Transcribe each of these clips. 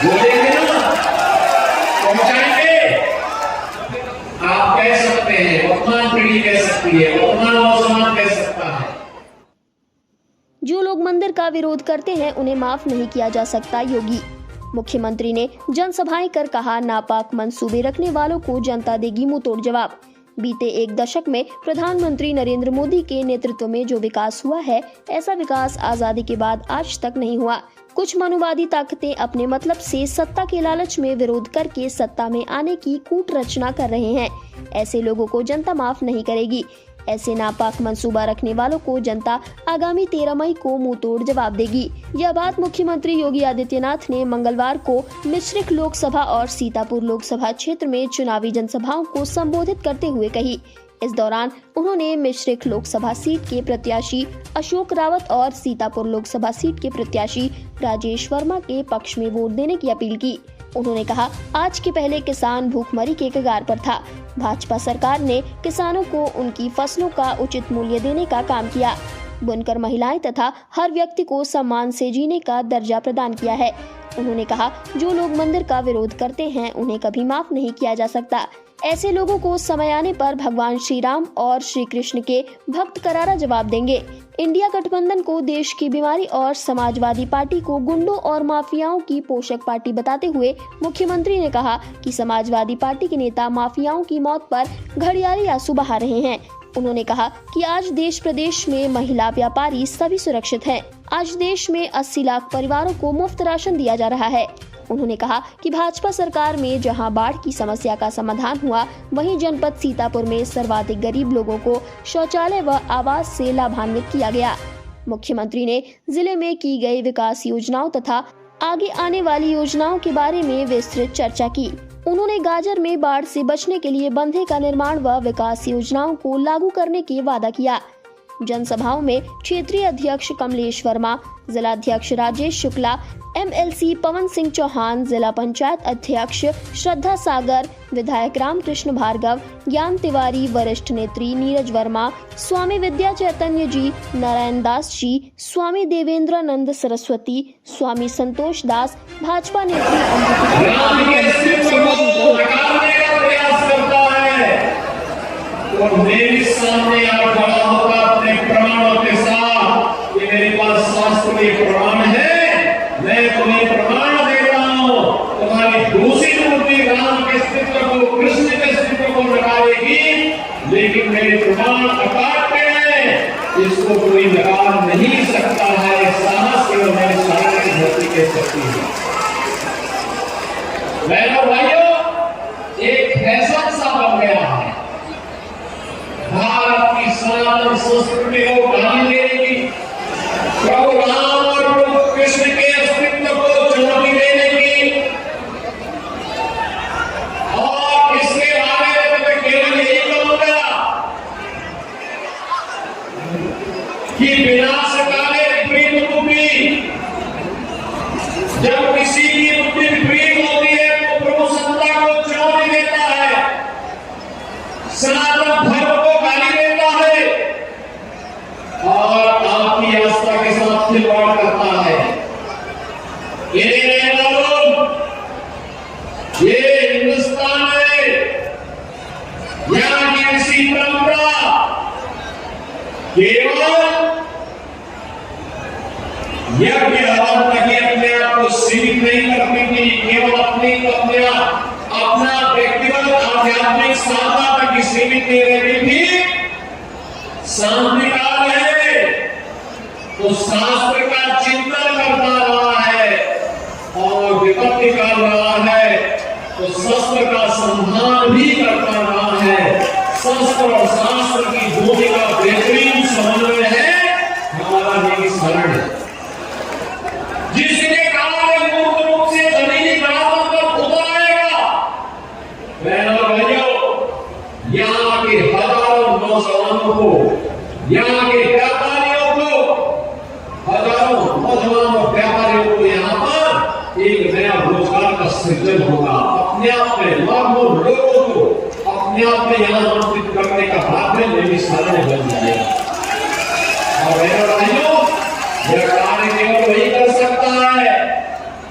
बोलेंगे ना, पहुंचाएंगे। आप कह सकते हैं, वर्तमान पीढ़ी कह सकती है, वर्तमान नौजवान कह सकता है। जो लोग मंदिर का विरोध करते हैं उन्हें माफ नहीं किया जा सकता। योगी मुख्यमंत्री ने जनसभाएं कर कहा, नापाक मंसूबे रखने वालों को जनता देगी मुंहतोड़ जवाब। बीते एक दशक में प्रधानमंत्री नरेंद्र मोदी के नेतृत्व में जो विकास हुआ है, ऐसा विकास आजादी के बाद आज तक नहीं हुआ। कुछ मनुवादी ताकतें अपने मतलब से सत्ता के लालच में विरोध करके सत्ता में आने की कूट रचना कर रहे हैं। ऐसे लोगों को जनता माफ नहीं करेगी। ऐसे नापाक मंसूबा रखने वालों को जनता आगामी 13 मई को मुंहतोड़ जवाब देगी। यह बात मुख्यमंत्री योगी आदित्यनाथ ने मंगलवार को मिश्रिख लोकसभा और सीतापुर लोकसभा क्षेत्र में चुनावी जनसभाओं को संबोधित करते हुए कही। इस दौरान उन्होंने मिश्रिख लोकसभा सीट के प्रत्याशी अशोक रावत और सीतापुर लोकसभा सीट के प्रत्याशी राजेश वर्मा के पक्ष में वोट देने की अपील की। उन्होंने कहा, आज के पहले किसान भूखमरी के कगार पर था। भाजपा सरकार ने किसानों को उनकी फसलों का उचित मूल्य देने का काम किया। बुनकर महिलाएं तथा हर व्यक्ति को सम्मान से जीने का दर्जा प्रदान किया है। उन्होंने कहा, जो लोग मंदिर का विरोध करते हैं उन्हें कभी माफ नहीं किया जा सकता। ऐसे लोगों को समय आने पर भगवान श्री राम और श्री कृष्ण के भक्त करारा जवाब देंगे। इंडिया गठबंधन को देश की बीमारी और समाजवादी पार्टी को गुंडों और माफियाओं की पोषक पार्टी बताते हुए मुख्यमंत्री ने कहा कि समाजवादी पार्टी के नेता माफियाओं की मौत पर घड़ियाली आंसू बहा रहे हैं। उन्होंने कहा कि आज देश प्रदेश में महिला व्यापारी सभी सुरक्षित हैं। आज देश में 80 लाख परिवारों को मुफ्त राशन दिया जा रहा है। उन्होंने कहा कि भाजपा सरकार में जहां बाढ़ की समस्या का समाधान हुआ, वहीं जनपद सीतापुर में सर्वाधिक गरीब लोगों को शौचालय व आवास से लाभान्वित किया गया। मुख्यमंत्री ने जिले में की गई विकास योजनाओं तथा आगे आने वाली योजनाओं के बारे में विस्तृत चर्चा की। उन्होंने गाजर में बाढ़ से बचने के लिए बंधे का निर्माण व विकास योजनाओं को लागू करने की वादा किया। जनसभाओं में क्षेत्रीय अध्यक्ष कमलेश वर्मा, जिलाध्यक्ष राजेश शुक्ला, MLC पवन सिंह चौहान, जिला पंचायत अध्यक्ष श्रद्धा सागर, विधायक रामकृष्ण भार्गव, ज्ञान तिवारी, वरिष्ठ नेत्री नीरज वर्मा, स्वामी विद्या चैतन्य जी, नारायण दास जी, स्वामी देवेंद्रानंद सरस्वती, स्वामी संतोष दास, भाजपा नेत्री और मेरे सामने आप खड़ा होगा अपने प्रमाणों के साथ। ये मेरे पास शास्त्रीय प्रमाण है, मैं तुम्हें प्रमाण दे रहा हूँ। तुम्हारी दूसरी मूर्ति राम के अस्तित्व को, कृष्ण के अस्तित्व को नकारेगी, लेकिन मेरे प्रमाण अकाट्य हैं, इसको कोई नकार नहीं सकता है। साहस केवल मेरे सामने की धरती कह सकती है। बहनों भाइयों, एक फैशन सा बन गया है भारत की सनातन संस्कृति को गाली देने की, प्रभु राम और प्रभु कृष्ण के अस्तित्व को चुनौती देने की। और इसके बारे में मैं केवल यही कहूंगा कि विनाश काले विपरीत बुद्धि, जब किसी की बुद्धि विपरीत होती है तो प्रभु सत्ता को चुनौती देता है, सनातन धर्म को गाली देता है और आपकी आस्था के साथ खिलवाड़ करता है। ये हिंदुस्तान है, यहाँ की किसी परंपरा केवल यज्ञ हवन तक अपने आप को सीमित नहीं करती थी, केवल अपना व्यक्तिगत आध्यात्मिक साधना तक सीमित नहीं रहती थी। शांति काल है तो शास्त्र का चिंतन करता रहा है, और विपत्ति काल रहा है तो शस्त्र का संधान भी करता रहा है। शस्त्र और शास्त्र की भूमिका बेहतरीन समन्वय है हमारा यही शरण है, जिसके कारण मूर्त रूप से जमीनी धरातल पर उतर आएगा। बहनों भाइयों, यहाँ के हजारों नौजवानों को, यहाँ के व्यापारियों को, हजारों नौजवान और व्यापारियों को यहाँ पर एक नया रोजगार का सृजन होगा। अपने आप में लाखों लोगों को अपने आप में यहाँ आमंत्रित करने का भाग्य मेरी शरण बन जाएगा। और बहनों भाइयों, यह कार्य केवल वही कर सकता है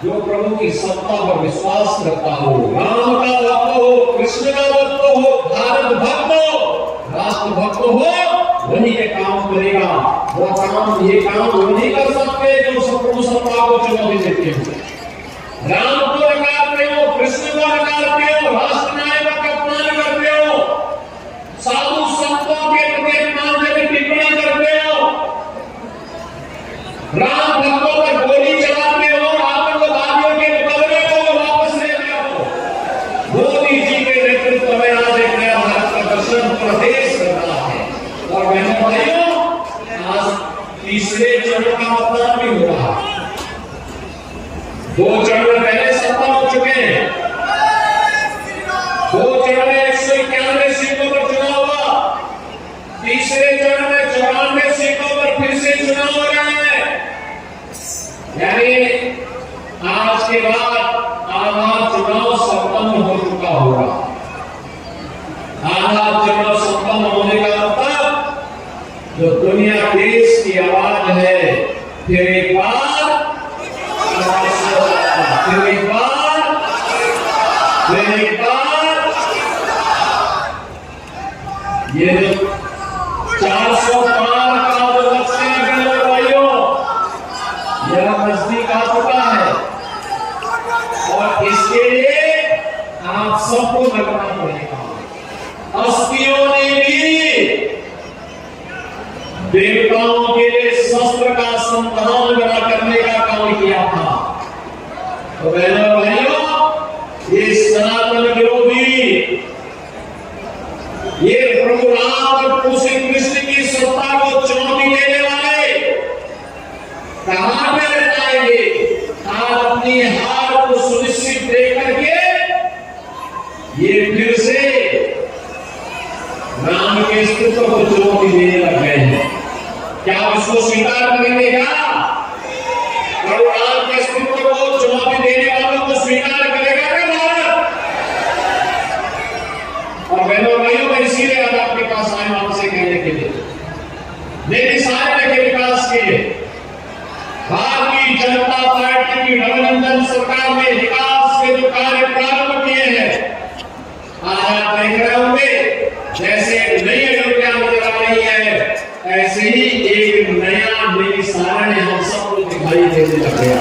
जो प्रभु की सत्ता पर विश्वास करता हो, राम का भक्त हो, कृष्ण का भक्त हो, भारत भक्त हो, राष्ट्र भक्त हो, वही ये काम करेगा। वो काम ये काम वही कर सकते जो प्रभु सत्ता को चुनौती देते हो। राम को नकारते हो, कृष्ण को नकारते हो, राष्ट्र नायकों का अपमान करते हो, साधु संतों के प्रति अपमानजनक टिप्पणी करते हो, राम भक्तों पर गोली चलाते हो, आतंकवादियों के मुकदमे को वापस ले रहे हो। मोदी जी के नेतृत्व में आज एक नया भारत का दर्शन प्रदेश कर रहा है। और बहनों भाइयों, आज तीसरे चरण का मतदान भी हो रहा है। 2 चरण पहले सत्ता हो चुके हैं। 2 चरण में 191 सीटों पर चुनाव हुआ। तीसरे चरण में 94 सीटों पर फिर से चुनाव हो रहे हैं। यानी आज के बाद आधा चुनाव संपन्न हो चुका होगा। आधा चुनाव संपन्न होने का मतलब जो दुनिया देश की आवाज है, फिर एक बार ये जो 400 पार का जो लक्ष्य है भाइयों, यह नजदीक आ चुका है। और इसके लिए आप सबको लगना पड़ेगा। अस्थियों ने भी देवताओं के लिए शस्त्र का संधान करने का काम किया था। तो बहनों भाइयों, ये सनातन विरोधी, ये प्रभु राम और प्रभु श्री कृष्ण की सत्ता को चुनौती देने वाले कहां पे रह जाएंगे? आज अपनी हार को सुनिश्चित देकर के ये फिर से राम के अस्तित्व को चुनौती देने लग गए हैं। क्या उसको स्वीकार करेंगे? क्या प्रभु राम के अस्तित्व को चुनौती देने वालों को स्वीकार करेगा क्या भारत? और बहनों भाइयों, मैं इसीलिए आज आपके पास आया आपसे कहने के लिए, मेरी सहायता के विकास के लिए भारतीय जनता पार्टी की गठबंधन सरकार ने विकास के जो कार्य प्रारंभ किए हैं, आज आप देख रहे होंगे जैसे नई अयोध्या नजर आ रही है, ऐसे ही एक नया नई सारण हम सबको दिखाई देने लग गया।